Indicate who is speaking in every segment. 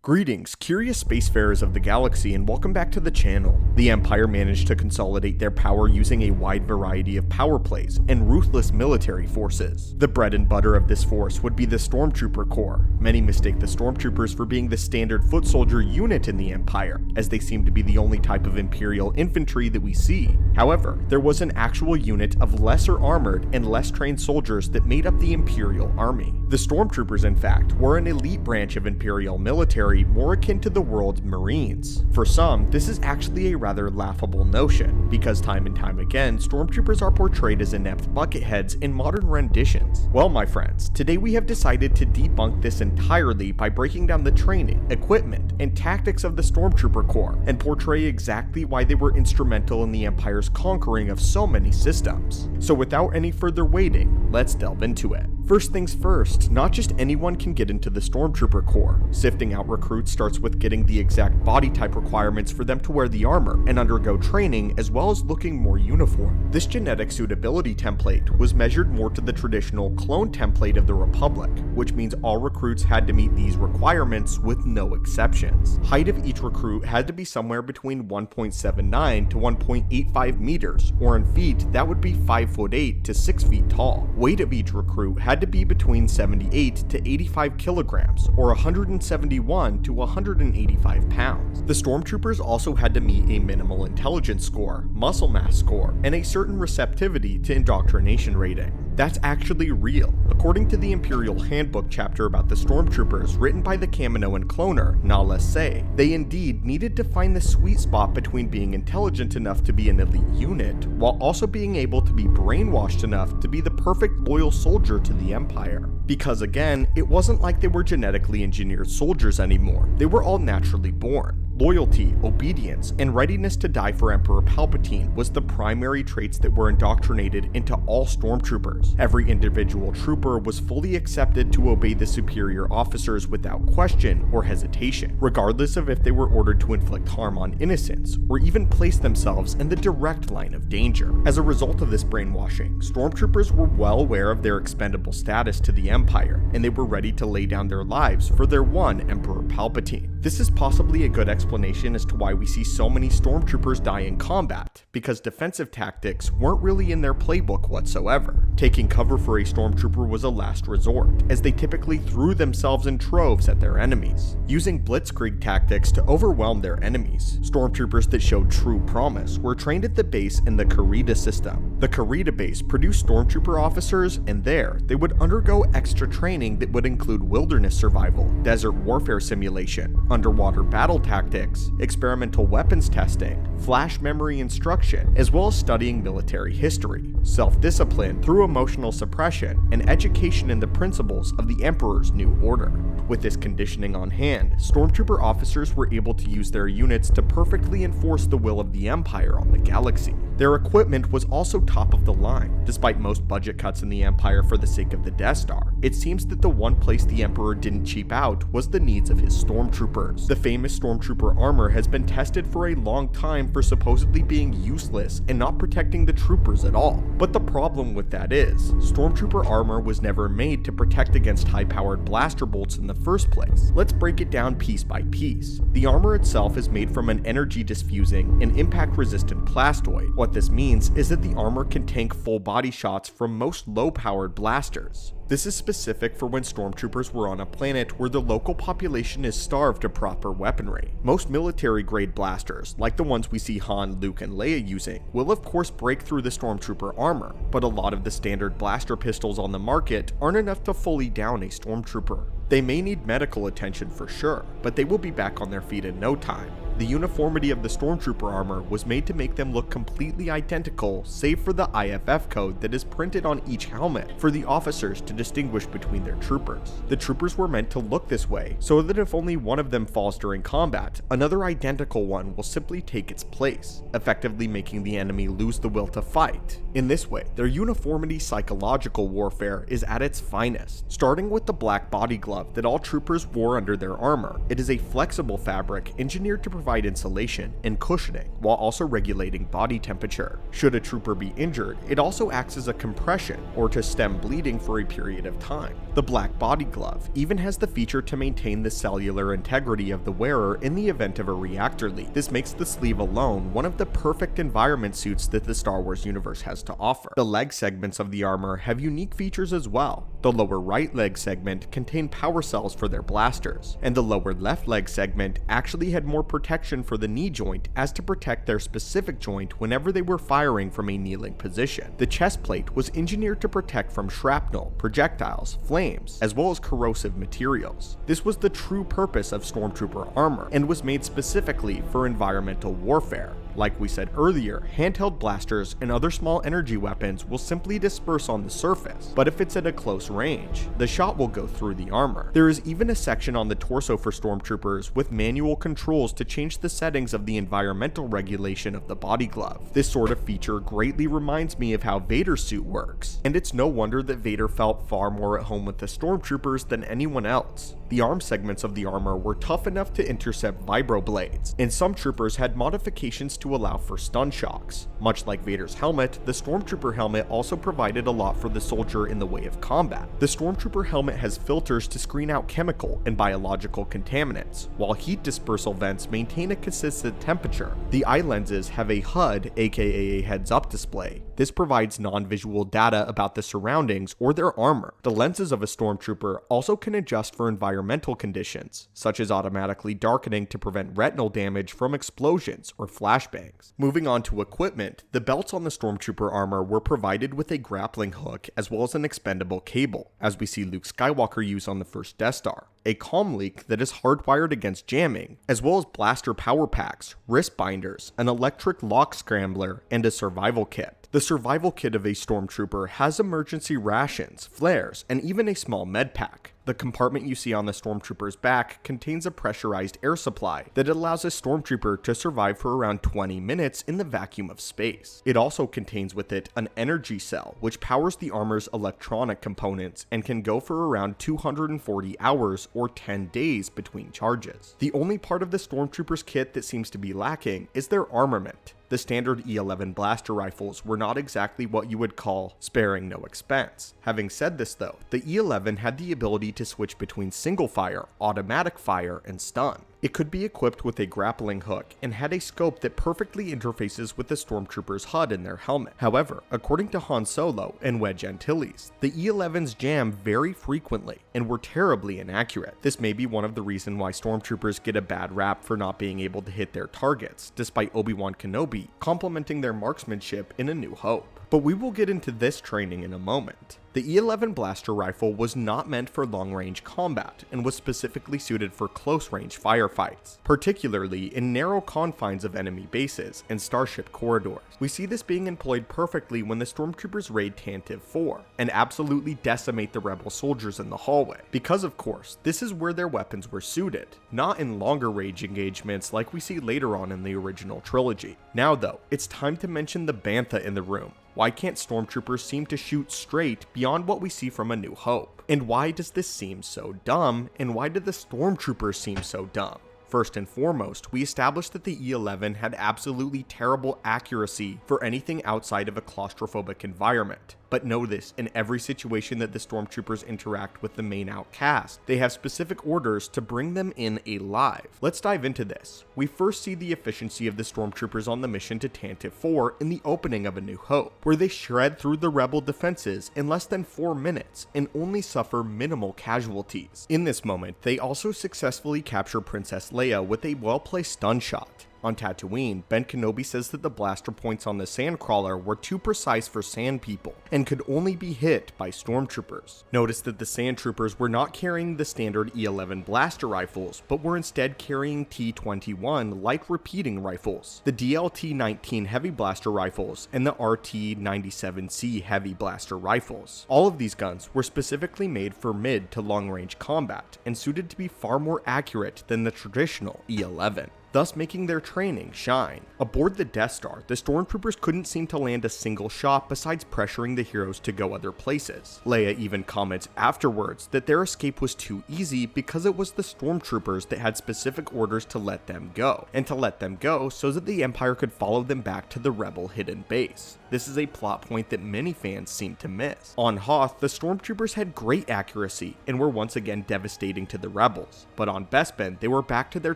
Speaker 1: Greetings, curious spacefarers of the galaxy, and welcome back to the channel. The Empire managed to consolidate their power using a wide variety of power plays and ruthless military forces. The bread and butter of this force would be the Stormtrooper Corps. Many mistake the Stormtroopers for being the standard foot soldier unit in the Empire, as they seem to be the only type of Imperial infantry that we see. However, there was an actual unit of lesser armored and less trained soldiers that made up the Imperial Army. The Stormtroopers, in fact, were an elite branch of Imperial military more akin to the world's Marines. For some, this is actually a rather laughable notion, because time and time again, Stormtroopers are portrayed as inept bucketheads in modern renditions. Well, my friends, today we have decided to debunk this entirely by breaking down the training, equipment, and tactics of the Stormtrooper Corps, and portray exactly why they were instrumental in the Empire's conquering of so many systems. So without any further waiting, let's delve into it. First things first, not just anyone can get into the Stormtrooper Corps. Sifting out recruits starts with getting the exact body type requirements for them to wear the armor and undergo training, as well as looking more uniform. This genetic suitability template was measured more to the traditional clone template of the Republic, which means all recruits had to meet these requirements with no exceptions. Height of each recruit had to be somewhere between 1.79 to 1.85 meters, or in feet, that would be 5'8" to 6 feet tall. Weight of each recruit had to be between 78 to 85 kilograms, or 171 to 185 pounds. The Stormtroopers also had to meet a minimal intelligence score, muscle mass score, and a certain receptivity to indoctrination rating. That's actually real. According to the Imperial Handbook chapter about the Stormtroopers written by the Kaminoan cloner, Nala Se, they indeed needed to find the sweet spot between being intelligent enough to be an elite unit, while also being able to be brainwashed enough to be the perfect loyal soldier to the Empire. Because again, it wasn't like they were genetically engineered soldiers anymore. They were all naturally born. Loyalty, obedience, and readiness to die for Emperor Palpatine was the primary traits that were indoctrinated into all Stormtroopers. Every individual trooper was fully accepted to obey the superior officers without question or hesitation, regardless of if they were ordered to inflict harm on innocents, or even place themselves in the direct line of danger. As a result of this brainwashing, Stormtroopers were well aware of their expendable status to the Empire, and they were ready to lay down their lives for their one Emperor Palpatine. This is possibly a good explanation as to why we see so many Stormtroopers die in combat, because defensive tactics weren't really in their playbook whatsoever. Taking cover for a Stormtrooper was a last resort, as they typically threw themselves in troves at their enemies, using blitzkrieg tactics to overwhelm their enemies. Stormtroopers that showed true promise were trained at the base in the Karita system. The Karita base produced Stormtrooper officers, and there they would undergo extra training that would include wilderness survival, desert warfare simulation, underwater battle tactics, experimental weapons testing, flash memory instruction, as well as studying military history, self-discipline through emotional suppression, and education in the principles of the Emperor's New Order. With this conditioning on hand, Stormtrooper officers were able to use their units to perfectly enforce the will of the Empire on the galaxy. Their equipment was also top of the line. Despite most budget cuts in the Empire for the sake of the Death Star, it seems that the one place the Emperor didn't cheap out was the needs of his Stormtroopers. The famous Stormtrooper armor has been tested for a long time for supposedly being useless and not protecting the troopers at all. But the problem with that is, Stormtrooper armor was never made to protect against high-powered blaster bolts in the first place. Let's break it down piece by piece. The armor itself is made from an energy diffusing and impact-resistant plastoid. What this means is that the armor can tank full body shots from most low-powered blasters. This is specific for when Stormtroopers were on a planet where the local population is starved of proper weaponry. Most military-grade blasters, like the ones we see Han, Luke, and Leia using, will of course break through the Stormtrooper armor, but a lot of the standard blaster pistols on the market aren't enough to fully down a Stormtrooper. They may need medical attention for sure, but they will be back on their feet in no time. The uniformity of the Stormtrooper armor was made to make them look completely identical, save for the IFF code that is printed on each helmet for the officers to distinguish between their troopers. The troopers were meant to look this way, so that if only one of them falls during combat, another identical one will simply take its place, effectively making the enemy lose the will to fight. In this way, their uniformity psychological warfare is at its finest. Starting with the black body glove that all troopers wore under their armor, it is a flexible fabric engineered to provide provide insulation and cushioning, while also regulating body temperature. Should a trooper be injured, it also acts as a compression or to stem bleeding for a period of time. The black body glove even has the feature to maintain the cellular integrity of the wearer in the event of a reactor leak. This makes the sleeve alone one of the perfect environment suits that the Star Wars universe has to offer. The leg segments of the armor have unique features as well. The lower right leg segment contained power cells for their blasters, and the lower left leg segment actually had more protection for the knee joint as to protect their specific joint whenever they were firing from a kneeling position. The chest plate was engineered to protect from shrapnel, projectiles, flames, as well as corrosive materials. This was the true purpose of Stormtrooper armor, and was made specifically for environmental warfare. Like we said earlier, handheld blasters and other small energy weapons will simply disperse on the surface, but if it's at a close range, the shot will go through the armor. There is even a section on the torso for Stormtroopers with manual controls to change the settings of the environmental regulation of the body glove. This sort of feature greatly reminds me of how Vader's suit works, and it's no wonder that Vader felt far more at home with the Stormtroopers than anyone else. The arm segments of the armor were tough enough to intercept vibroblades, and some troopers had modifications to allow for stun shocks. Much like Vader's helmet, the Stormtrooper helmet also provided a lot for the soldier in the way of combat. The Stormtrooper helmet has filters to screen out chemical and biological contaminants, while heat dispersal vents maintain a consistent temperature. The eye lenses have a HUD, aka a heads-up display. This provides non-visual data about the surroundings or their armor. The lenses of a Stormtrooper also can adjust for environmental conditions, such as automatically darkening to prevent retinal damage from explosions or flashbangs. Moving on to equipment, the belts on the Stormtrooper armor were provided with a grappling hook as well as an expendable cable, as we see Luke Skywalker use on the first Death Star, a comm leak that is hardwired against jamming, as well as blaster power packs, wrist binders, an electric lock scrambler, and a survival kit. The survival kit of a Stormtrooper has emergency rations, flares, and even a small med pack. The compartment you see on the Stormtrooper's back contains a pressurized air supply that allows a Stormtrooper to survive for around 20 minutes in the vacuum of space. It also contains with it an energy cell, which powers the armor's electronic components and can go for around 240 hours or 10 days between charges. The only part of the Stormtrooper's kit that seems to be lacking is their armament. The standard E11 blaster rifles were not exactly what you would call sparing no expense. Having said this though, the E11 had the ability to switch between single fire, automatic fire, and stun. It could be equipped with a grappling hook and had a scope that perfectly interfaces with the Stormtrooper's HUD in their helmet. However, according to Han Solo and Wedge Antilles, the E11s jam very frequently and were terribly inaccurate. This may be one of the reasons why Stormtroopers get a bad rap for not being able to hit their targets, despite Obi-Wan Kenobi complimenting their marksmanship in A New Hope. But we will get into this training in a moment. The E11 blaster rifle was not meant for long-range combat and was specifically suited for close-range firefights, particularly in narrow confines of enemy bases and starship corridors. We see this being employed perfectly when the Stormtroopers raid Tantive 4 and absolutely decimate the rebel soldiers in the hallway, because of course, this is where their weapons were suited, not in longer range engagements like we see later on in the original trilogy. Now though, it's time to mention the bantha in the room. Why can't Stormtroopers seem to shoot straight beyond what we see from A New Hope? And why does this seem so dumb? And why do the Stormtroopers seem so dumb? First and foremost, we established that the E11 had absolutely terrible accuracy for anything outside of a claustrophobic environment. But know this, in every situation that the Stormtroopers interact with the main outcast, they have specific orders to bring them in alive. Let's dive into this. We first see the efficiency of the Stormtroopers on the mission to Tantive 4 in the opening of A New Hope, where they shred through the rebel defenses in less than 4 minutes and only suffer minimal casualties. In this moment, they also successfully capture Princess Leia with a well-placed stun shot. On Tatooine, Ben Kenobi says that the blaster points on the Sandcrawler were too precise for sand people and could only be hit by Stormtroopers. Notice that the Sand Troopers were not carrying the standard E11 blaster rifles, but were instead carrying T-21 light repeating rifles, the DLT-19 heavy blaster rifles, and the RT-97C heavy blaster rifles. All of these guns were specifically made for mid to long range combat and suited to be far more accurate than the traditional E11. thus making their training shine. Aboard the Death Star, the Stormtroopers couldn't seem to land a single shot besides pressuring the heroes to go other places. Leia even comments afterwards that their escape was too easy because it was the Stormtroopers that had specific orders to let them go, and to let them go so that the Empire could follow them back to the Rebel hidden base. This is a plot point that many fans seem to miss. On Hoth, the Stormtroopers had great accuracy and were once again devastating to the Rebels, but on Bespin, they were back to their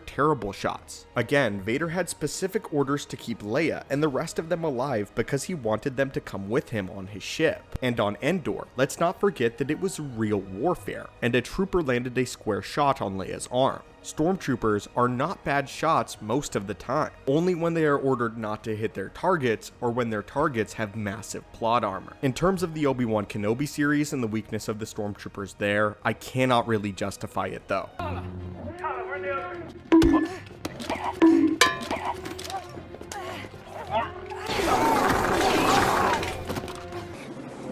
Speaker 1: terrible shots. Again, Vader had specific orders to keep Leia and the rest of them alive because he wanted them to come with him on his ship. And on Endor, let's not forget that it was real warfare, and a trooper landed a square shot on Leia's arm. Stormtroopers are not bad shots most of the time, only when they are ordered not to hit their targets or when their targets have massive plot armor. In terms of the Obi-Wan Kenobi series and the weakness of the Stormtroopers there, I cannot really justify it though.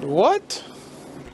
Speaker 2: What?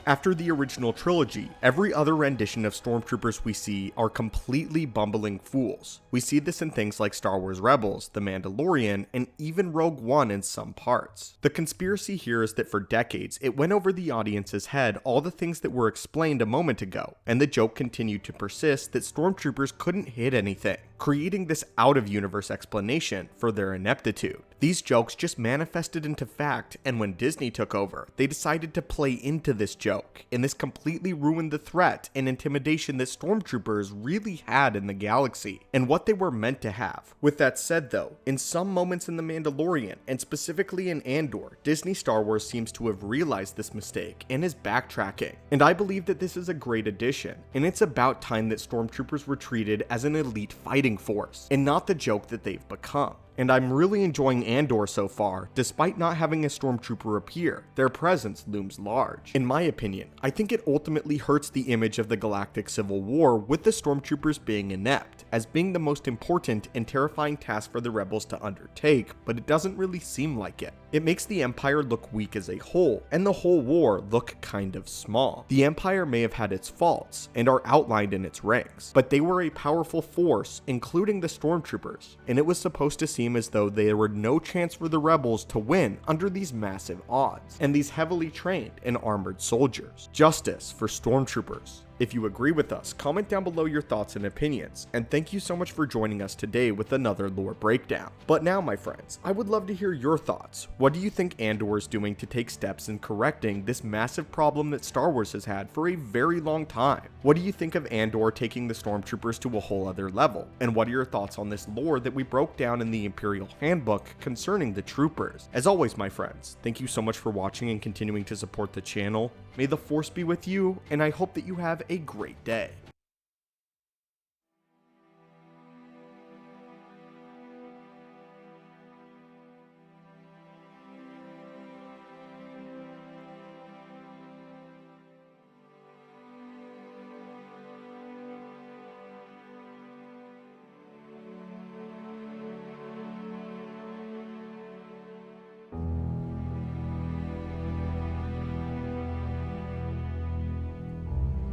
Speaker 1: After the original trilogy, every other rendition of Stormtroopers we see are completely bumbling fools. We see this in things like Star Wars Rebels, The Mandalorian, and even Rogue One in some parts. The conspiracy here is that for decades, it went over the audience's head all the things that were explained a moment ago, and the joke continued to persist that Stormtroopers couldn't hit anything, creating this out-of-universe explanation for their ineptitude. These jokes just manifested into fact, and when Disney took over, they decided to play into this joke, and this completely ruined the threat and intimidation that Stormtroopers really had in the galaxy, and what they were meant to have. With that said though, in some moments in The Mandalorian, and specifically in Andor, Disney Star Wars seems to have realized this mistake and is backtracking. And I believe that this is a great addition, and it's about time that Stormtroopers were treated as an elite fighting force, and not the joke that they've become. And I'm really enjoying Andor so far, despite not having a Stormtrooper appear. Their presence looms large. In my opinion, I think it ultimately hurts the image of the Galactic Civil War with the Stormtroopers being inept, as being the most important and terrifying task for the Rebels to undertake, but it doesn't really seem like it. It makes the Empire look weak as a whole, and the whole war look kind of small. The Empire may have had its faults, and are outlined in its ranks, but they were a powerful force, including the Stormtroopers, and it was supposed to seem as though there were no chance for the Rebels to win under these massive odds, and these heavily trained and armored soldiers. Justice for Stormtroopers. If you agree with us, comment down below your thoughts and opinions, and thank you so much for joining us today with another lore breakdown. But now, my friends, I would love to hear your thoughts. What do you think Andor is doing to take steps in correcting this massive problem that Star Wars has had for a very long time? What do you think of Andor taking the Stormtroopers to a whole other level? And what are your thoughts on this lore that we broke down in the Imperial Handbook concerning the troopers? As always, my friends, thank you so much for watching and continuing to support the channel. May the Force be with you, and I hope that you have a great day.